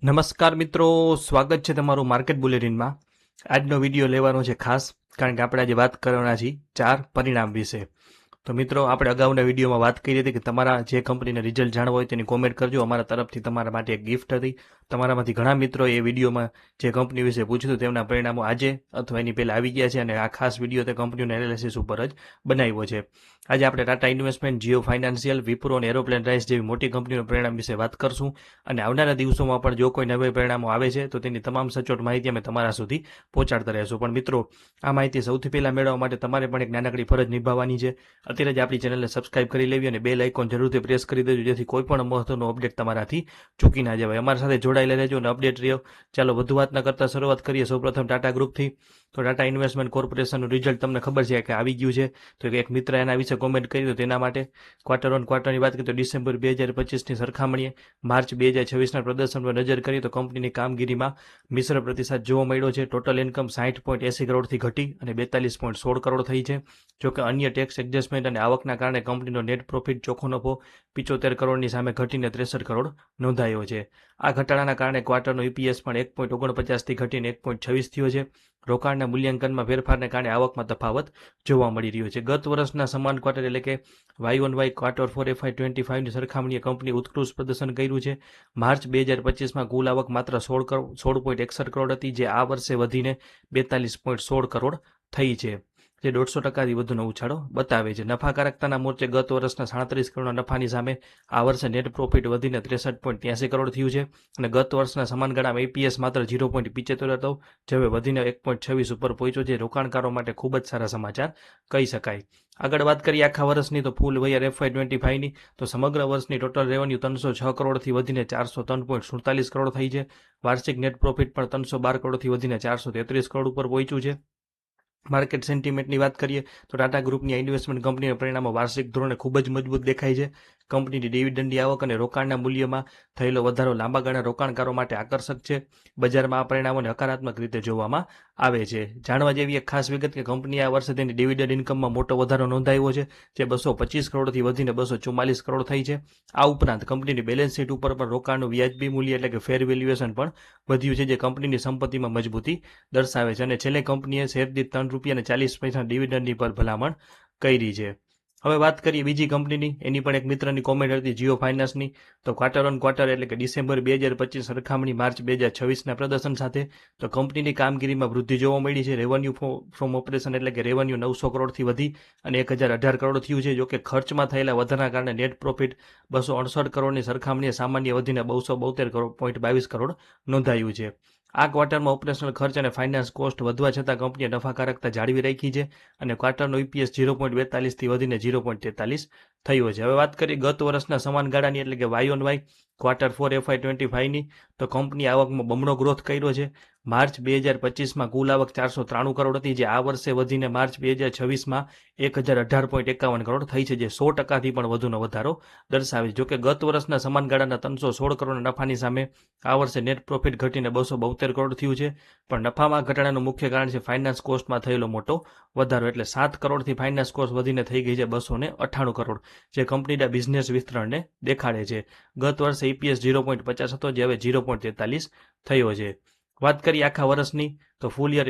નમસ્કાર મિત્રો, સ્વાગત છે તમારું માર્કેટ બુલેટિનમાં। આજનો વિડીયો લેવાનો છે ખાસ, કારણ કે આપણે આજે વાત કરવાના છીએ 4 પરિણામ વિશે। તો મિત્રો, આપણે અગાઉના વિડીયોમાં વાત કરી હતી કે તમારા જે કંપનીના રિઝલ્ટ જાણવા હોય તેની કોમેન્ટ કરજો। અમારા તરફથી તમારા માટે એક ગિફ્ટ હતી। તમારામાંથી ઘણા મિત્રોએ એ વિડીયોમાં જે કંપની વિશે પૂછ્યું હતું તેમના પરિણામો આજે અથવા એની પહેલાં આવી ગયા છે, અને આ ખાસ વિડીયો તે કંપનીઓના એનાલિસિસ ઉપર જ બનાવ્યો છે। આજે આપણે ટાટા ઇન્વેસ્ટમેન્ટ, જીઓ ફાઇનાન્શિયલ, વિપ્રો અને એરોપ્લેન રાઇસ જેવી મોટી કંપનીઓના પરિણામ વિશે વાત કરશું। અને આવનારા દિવસોમાં પણ જો કોઈ નવા પરિણામો આવે છે તો તેની તમામ સચોટ માહિતી અમે તમારા સુધી પહોંચાડતા રહેશું। પણ મિત્રો, આ માહિતી સૌથી પહેલાં મેળવવા માટે તમારે પણ એક નાનકડી ફરજ નિભાવવાની છે। અત્યારે જ આપણી ચેનલને સબસ્ક્રાઇબ કરી લેવી અને બેલ આઇકોન જરૂરથી પ્રેસ કરી દેજો, જેથી કોઈ પણ મહત્વનો અપડેટ તમારાથી ચૂકી ના જવાય। અમારી સાથે જોડાયેલા રહેજો અને અપડેટ રહ્યો। ચાલો વધુ વાત ન કરતા શરૂઆત કરીએ સૌપ્રથમ ટાટા ગ્રુપથી। તો ટાટા ઇન્વેસ્ટમેન્ટ કોર્પોરેશનનું રિઝલ્ટ તમને ખબર છે કે આવી ગયું છે। તો એક મિત્ર એના વિશે કોમેન્ટ કરી, તો તેના માટે ક્વાર્ટર ઓન ક્વાર્ટરની વાત કરીએ તો ડિસેમ્બર 2025ની સરખામણીએ માર્ચ 2026ના પ્રદર્શન પર નજર કરીએ તો કંપનીની કામગીરીમાં મિશ્ર પ્રતિસાદ જોવા મળ્યો છે। ટોટલ ઇન્કમ 60.80 કરોડથી ઘટી અને 42.16 કરોડ થઈ છે। જોકે અન્ય ટેક્સ એડજસ્ટમેન્ટ અને આવકના કારણે કંપનીનો નેટ પ્રોફિટ ચોખ્ખો નફો 75 કરોડની સામે ઘટીને 63 કરોડ નોંધાયો છે। આ ઘટાડાના કારણે ક્વાર્ટરનો EPS પણ 1.49થી ઘટીને 1.26 થયો છે। રોકાણના મૂલ્યાંકનમાં ફેરફારને કારણે આવકમાં તફાવત જોવા મળી રહ્યો છે। ગત વર્ષના સમાન ક્વાર્ટર એટલે કે Y-on-Y ક્વાર્ટર 4 FY25ની સરખામણીએ કંપની ઉત્કૃષ્ટ પ્રદર્શન કર્યું છે। માર્ચ 2025માં કુલ આવક માત્ર 16.61 કરોડ હતી, જે આ વર્ષે વધીને 42.16 કરોડ થઈ છે, જે 150%થી વધુનો ઉછાળો બતાવે છે। નફાકારકતાના મોરચે ગત વર્ષના 37 કરોડના નફાની સામે આ વર્ષે નેટ પ્રોફિટ વધીને 63.83 કરોડ થયું છે, અને ગત વર્ષના સમાન ગાળામાં EPS માત્ર 0.75 હતો, જે હવે વધીને 1.26 ઉપર પહોંચ્યો છે। રોકાણકારો માટે ખૂબ જ સારા સમાચાર કહી શકાય। આગળ વાત કરીએ આખા વર્ષની, તો ફૂલ યર FY25ની તો સમગ્ર વર્ષની ટોટલ રેવન્યુ 306 કરોડથી વધીને 403.47 કરોડ થઈ છે। વાર્ષિક નેટ પ્રોફિટ પણ 312 કરોડથી વધીને 433 કરોડ ઉપર પહોંચ્યું છે। માર્કેટ સેન્ટિમેન્ટની વાત કરીએ તો ટાટા ગ્રુપની ઇન્વેસ્ટમેન્ટ કંપનીના પરિણામો વાર્ષિક ધોરણે ખૂબ જ મજબૂત દેખાય છે। કંપનીની ડિવિડન્ડની આવક અને રોકાણના મૂલ્યમાં થયેલો વધારો લાંબા ગાળા રોકાણકારો માટે આકર્ષક છે। બજારમાં આ પરિણામોને હકારાત્મક રીતે જોવામાં આવે છે। જાણવા જેવી એક ખાસ વિગત કે કંપનીએ આ વર્ષે તેની ડિવિડન્ડ ઇન્કમમાં મોટો વધારો નોંધાવ્યો છે, જે 225 કરોડથી વધીને 244 કરોડ થઈ છે। આ ઉપરાંત કંપનીની બેલેન્સ શીટ ઉપર પણ રોકાણનું વ્યાજબી મૂલ્ય એટલે કે ફેર વેલ્યુએશન પણ વધ્યું છે, જે કંપનીની સંપત્તિમાં મજબૂતી દર્શાવે છે। અને છેલ્લે કંપનીએ શેર દીઠ ₹3.40 ડિવિડન્ડની પર ભલામણ કરી છે। હવે વાત કરીએ બીજી કંપનીની, એની પણ એક મિત્રની કોમેન્ટ હતી જીઓ ફાઇનાન્સની। તો ક્વાર્ટર ઓન ક્વાર્ટર એટલે કે ડિસેમ્બર 2025 સરખામણી માર્ચ 2026ના પ્રદર્શન સાથે તો કંપનીની કામગીરીમાં વૃદ્ધિ જોવા મળી છે। રેવન્યુ ફ્રોમ ઓપરેશન એટલે કે રેવન્યુ 900 કરોડથી વધી અને 1018 કરોડ થયું છે। જોકે ખર્ચમાં થયેલા વધારાના કારણે નેટ પ્રોફિટ 268 કરોડની સરખામણીએ સામાન્ય વધીને 272.22 કરોડ નોંધાયું છે। આ ક્વાર્ટરમાં ઓપરેશનલ ખર્ચ અને ફાઇનાન્સ કોસ્ટ વધવા છતાં કંપનીએ નફાકારકતા જાળવી રાખી છે, અને ક્વાર્ટરનો EPS 0.42થી વધીને 0.43 થયો છે। હવે વાત કરીએ ગત વર્ષના સમાન ગાળાની એટલે કે Y-on-Y ક્વાર્ટર 4 FY25ની, તો કંપની આવકમાં બમણો ગ્રોથ કર્યો છે। માર્ચ 2025માં કુલ આવક 493 કરોડ હતી, જે આ વર્ષે વધીને માર્ચ 2026માં 1018.51 કરોડ થઈ છે, જે 100%થી પણ વધુનો વધારો દર્શાવે છે। જોકે ગત વર્ષના સમાન ગાળાના 316 કરોડના નફાની સામે આ વર્ષે નેટ પ્રોફિટ ઘટીને 272 કરોડ થયું છે। પણ નફામાં ઘટાડાનું મુખ્ય કારણ છે ફાઇનાન્સ કોસ્ટમાં થયેલો મોટો વધારો, એટલે 7 કરોડથી ફાઇનાન્સ કોસ્ટ વધીને થઈ ગઈ છે 298 કરોડ, જે કંપનીના બિઝનેસ વિસ્તરણને દેખાડે છે। ગત વર્ષે EPS 0.50 હતો, જે હવે 0.43 થયો છે। વાત કરીએ આખા વર્ષની, તો ફૂલ યર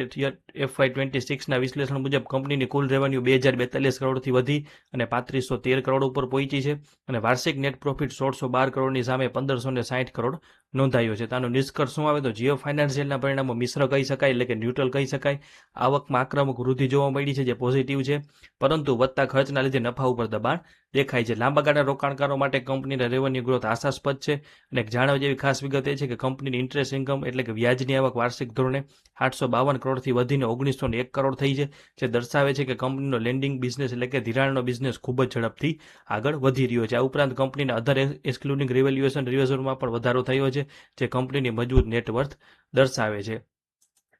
FY26ના વિશ્લેષણ મુજબ કંપનીની કુલ રેવન્યુ 2042 કરોડથી વધી અને 3513 કરોડ ઉપર પહોંચી છે, અને વાર્ષિક નેટ પ્રોફિટ 1612 કરોડની સામે 1560 કરોડ નોંધાયો છે। આનો નિષ્કર્ષ શું આવે તો જીઓ ફાઇનાન્શિયલના પરિણામો મિશ્ર કહી શકાય, એટલે કે ન્યુટ્રલ કહી શકાય। આવકમાં આક્રમક વૃદ્ધિ જોવા મળી છે, જે પોઝિટિવ છે, પરંતુ વધતા ખર્ચના લીધે નફા ઉપર દબાણ દેખાય છે। લાંબા ગાળા રોકાણકારો માટે કંપનીના રેવન્યુ ગ્રોથ આશાસ્પદ છે, અને એક જાણવા જેવી ખાસ વિગત એ છે કે કંપનીની ઇન્ટરેસ્ટ ઇન્કમ એટલે કે વ્યાજની આવક વાર્ષિક ધોરણે 852 કરોડથી વધીને 1901 કરોડ થઈ છે, જે દર્શાવે છે કે કંપનીનો લેન્ડિંગ બિઝનેસ એટલે કે ધિરાણનો બિઝનેસ ખૂબ જ ઝડપથી આગળ વધી રહ્યો છે। આ ઉપરાંત કંપનીના અધર એક્સક્લુડિંગ રિવેલ્યુએશન રિઝર્વમાં પણ વધારો થયો છે, જે કંપનીની મજબૂત નેટવર્થ દર્શાવે છે।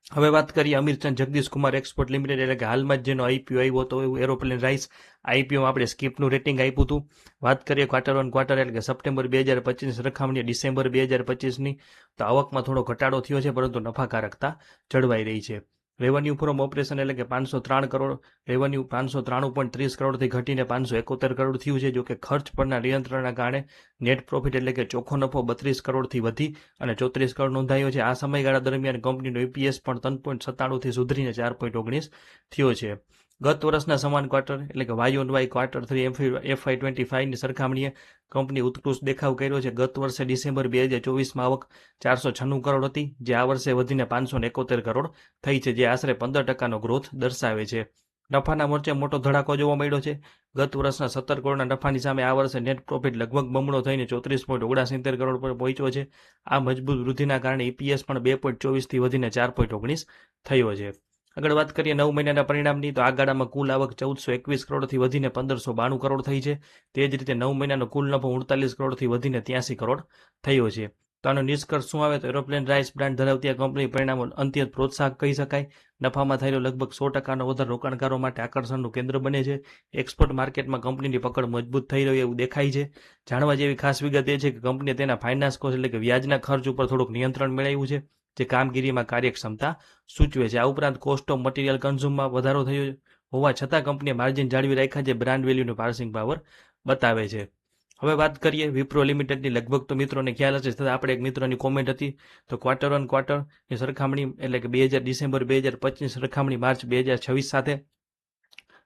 હવે વાત કરીએ અમીરચંદ જગદીશ કુમાર એક્સપોર્ટ લિમિટેડ એટલે કે હાલમાં જ જેનો IPO આવ્યો હતો એવું એરોપ્લેન રાઇસ, IPOમાં આપણે સ્કીપનું રેટિંગ આપ્યું હતું। વાત કરીએ ક્વાર્ટર ઓન ક્વાર્ટર એટલે કે સપ્ટેમ્બર 2025ની સરખામણીએ ડિસેમ્બર 2025ની, તો આવકમાં થોડો ઘટાડો થયો છે, પરંતુ નફાકારકતા જળવાઈ રહી છે। રેવન્યુ ફ્રોમ ઓપરેશન એટલે કે 503 કરોડ, રેવન્યુ 593.30 કરોડથી ઘટીને 571 કરોડ થયું છે. જો કે ખર્ચ પરના નિયંત્રણના કારણે નેટ પ્રોફિટ એટલે કે ચોખ્ખો નફો 32 કરોડથી વધી અને 34 કરોડ નોંધાયો છે. આ સમયગાળા દરમિયાન કંપનીનો EPS પણ 3.97થી સુધરીને 4.19 થયો છે. ગત વર્ષના સમાન ક્વાર્ટર એટલે કે YOY Q3 FY25ની સરખામણીએ કંપની ઉત્કૃષ્ટ દેખાવ કર્યો છે. ગત વર્ષે ડિસેમ્બર 2024માં આવક 496 કરોડ હતી, જે આ વર્ષે વધીને 571 કરોડ થઈ છે, જે આશરે 15%નો ગ્રોથ દર્શાવે છે. નફાના મોરચે મોટો ધડાકો જોવા મળ્યો છે. ગત વર્ષના 17 કરોડના નફાની સામે આ વર્ષે નેટ પ્રોફિટ લગભગ બમણો થઈને 34.79 કરોડ પર પહોંચ્યો છે. આ મજબૂત વૃદ્ધિના કારણે EPS પણ 2.24થી વધીને 4.19 થયો છે. આગળ વાત કરીએ 9 મહિનાના પરિણામની, તો આ ગાળામાં કુલ આવક 1421 કરોડથી વધીને 1592 કરોડ થઈ છે. તે જ રીતે 9 મહિનાનો કુલ નફો 48 કરોડથી વધીને 83 કરોડ થયો છે. તો આનો નિષ્કર્ષ શું આવે? તો એરોપ્લેન રાઇસ બ્રાન્ડ ધરાવતી આ કંપની પરિણામો અત્યંત પ્રોત્સાહક કહી શકાય. નફામાં થયેલો લગભગ 100%નો વધારો રોકાણકારો માટે આકર્ષણનું કેન્દ્ર બને છે. એક્સપોર્ટ માર્કેટમાં કંપનીની પકડ મજબૂત થઈ રહી એવું દેખાય છે. જાણવા જેવી ખાસ વિગત એ છે કે કંપનીએ તેના ફાઇનાન્સ કોસ્ટ એટલે કે વ્યાજના ખર્ચ ઉપર થોડુંક નિયંત્રણ મેળવ્યું છે, જે કામગીરીમાં કાર્યક્ષમતા સૂચવે છે. આ ઉપરાંત કોસ્ટ ઓફ મટીરિયલ કન્ઝ્યુમમાં વધારો થયો હોવા છતાં કંપનીએ માર્જિન જાળવી રાખ્યા, જે બ્રાન્ડ વેલ્યુનો પાર્સિંગ પાવર બતાવે છે. હવે વાત કરીએ વિપ્રો લિમિટેડની. લગભગ તો મિત્રોને ખ્યાલ હશે, છતાં આપણે એક મિત્રોની કોમેન્ટ હતી, તો ક્વાર્ટર ઓન ક્વાર્ટરની સરખામણી એટલે કે ડિસેમ્બર 2025ની સરખામણી માર્ચ 2026 સાથે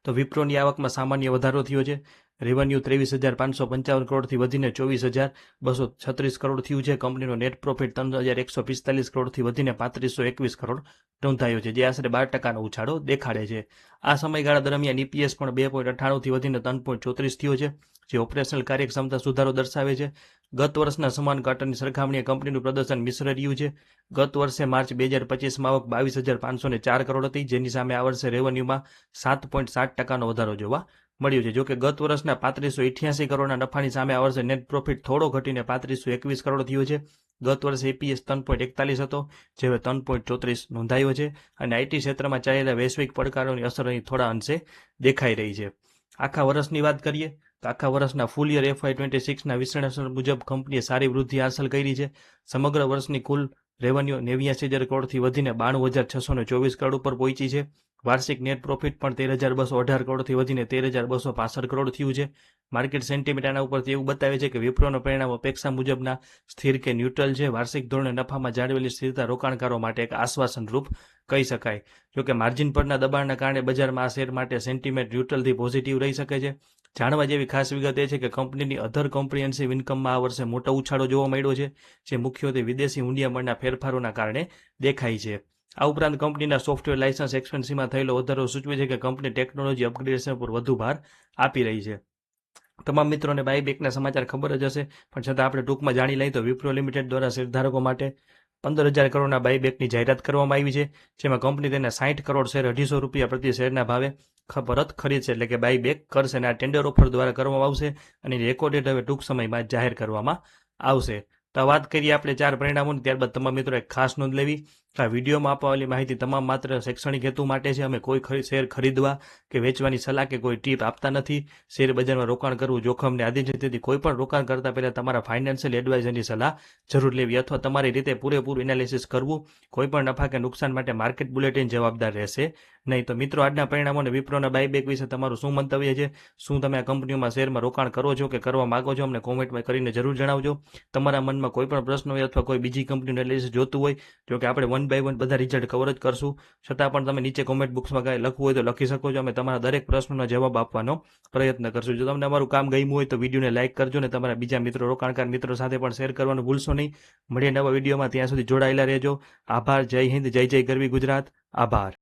તો વિપ્રોની આવકમાં સામાન્ય વધારો થયો છે. રેવન્યુ 23,555 કરોડથી વધીને 24,236 કરોડ થયું છે. કંપનીનો નેટ પ્રોફિટ 3,145 કરોડથી વધીને 3,521 કરોડ નોંધાયો છે, જે આશરે 12%નો ઉછાળો દેખાડે છે. આ સમયગાળા દરમિયાન EPS પણ 2.98થી વધીને 3.34 થયો છે, જે ઓપરેશનલ કાર્યક્ષમતા સુધારો દર્શાવે છે. ગત વર્ષના સમાન ક્વાર્ટરની સરખામણીએ કંપનીનું પ્રદર્શન મિશ્ર રહ્યું છે. ગત વર્ષે માર્ચ 2025માં આવક 22,504 કરોડ હતી, જેની સામે આ વર્ષે રેવન્યુમાં 7.7%નો વધારો જોવા મળ્યું છે. જોકે ગત વર્ષના 3588 કરોડના નફાની સામે આ વર્ષે નેટ પ્રોફિટ થોડો ઘટીને 3521 કરોડ થયો છે. ગત વર્ષે EPS 3.41 હતો, જે હવે 3.34 નોંધાયો છે. અને IT ક્ષેત્રમાં ચાલેલા વૈશ્વિક પડકારોની અસર અહીં થોડા અંશે દેખાઈ રહી છે. આખા વર્ષની વાત કરીએ તો આખા વર્ષના ફૂલ યર FY26ના વિશ્લેષણ મુજબ કંપનીએ સારી વૃદ્ધિ હાંસલ કરી છે. સમગ્ર વર્ષની કુલ રેવન્યુ 89,000 કરોડથી વધીને 92,624 કરોડ ઉપર પહોંચી છે. વાર્ષિક નેટ પ્રોફિટ પણ 13,218 કરોડથી વધીને 13,265 કરોડ થયું છે. માર્કેટ સેન્ટિમેન્ટ આના ઉપરથી એવું બતાવે છે કે વિપ્રોનો પરિણામ અપેક્ષા મુજબના સ્થિર કે ન્યુટ્રલ છે. વાર્ષિક ધોરણે નફામાં જાળવેલી સ્થિરતા રોકાણકારો માટે એક આશ્વાસનરૂપ કહી શકાય. જોકે માર્જિન પરના દબાણના કારણે બજારમાં આ શેર માટે સેન્ટિમેન્ટ ન્યુટ્રલથી પોઝિટિવ રહી શકે છે. જાણવા જેવી ખાસ વિગત એ છે કે કંપનીની અધર કોમ્પ્રિહેન્સિવ ઇન્કમમાં આ વર્ષે મોટો ઉછાળો જોવા મળ્યો છે, જે મુખ્યત્વે વિદેશી હુંડિયામણના ફેરફારોના કારણે દેખાય છે. આ ઉપરાંત કંપનીના સોફ્ટવેર લાયસન્સ એક્સપેન્સમાં થયેલો વધારો સૂચવે છે કે કંપની ટેકનોલોજી અપગ્રેડેશન પર વધુ ભાર આપી રહી છે. તમામ મિત્રોને બાયબેકના સમાચાર ખબર જ હશે, પણ છતાં આપણે ટૂંકમાં જાણી લઈએ તો વિપ્રો લિમિટેડ દ્વારા શેરધારકો માટે 15,000 કરોડના બાયબેકની જાહેરાત કરવામાં આવી છે, જેમાં કંપની તેના 60 કરોડ શેર 250 રૂપિયા પ્રતિ શેરના ભાવે પરત ખરીદશે, એટલે કે બાયબેક કરશે. અને આ ટેન્ડર ઓફર દ્વારા કરવામાં આવશે અને રેકોર્ડ ડેટ હવે ટૂંક સમયમાં જાહેર કરવામાં આવશે. તો વાત કરીએ આપણે 4 પરિણામોની, ત્યારબાદ તમામ મિત્રો એક ખાસ નોંધ લેવી કે આ વિડીયોમાં આપવાવાળી માહિતી તમામ માત્ર શૈક્ષણિક હેતુ માટે છે. અમે કોઈ શેર ખરીદવા કે વેચવાની સલાહ કે કોઈ ટીપ આપતા નથી. શેર બજારમાં રોકાણ કરવું જોખમને આધીન છે, તેથી કોઈ પણ રોકાણ કરતા પહેલા તમારા ફાઇનાન્શિયલ એડવાઇઝરની સલાહ જરૂર લેવી અથવા તમારી રીતે પૂરેપૂરું એનાલિસિસ કરવું. કોઈ પણ નફા કે નુકસાન માટે માર્કેટ બુલેટિન જવાબદાર રહેશે નહીં. તો મિત્રો, આજના પરિણામો અને વિપ્રોના બાયબેક વિશે તમારું શું મંતવ્ય છે? શું તમે આ કંપનીઓમાં શેરમાં રોકાણ કરો છો કે કરવા માંગો છો? અમને કોમેન્ટમાં કરીને જરૂર જણાવજો. તમારા મનમાં કોઈ પણ પ્રશ્ન હોય અથવા કોઈ બીજી કંપનીનું એનાલિસિસ જોતું હોય, જો કે આપણે 1 by 1 બધા રિઝલ્ટ કવર જ કરશું, છતાં પણ તમે નીચે કોમેન્ટ બોક્સમાં કાંઈ લખવું હોય તો લખી શકો છો. અમે તમારા દરેક પ્રશ્નોનો જવાબ આપવાનો પ્રયત્ન કરશું. જો તમને અમારું કામ ગમ્યું હોય તો વિડીયોને લાઇક કરજો અને તમારા બીજા મિત્રો, રોકાણકાર મિત્રો સાથે પણ શેર કરવાનું ભૂલશો નહીં. મળીએ નવા વિડીયોમાં, ત્યાં સુધી જોડાયેલા રહેજો. આભાર. જય હિન્દ, જય જય ગરવી ગુજરાત. આભાર.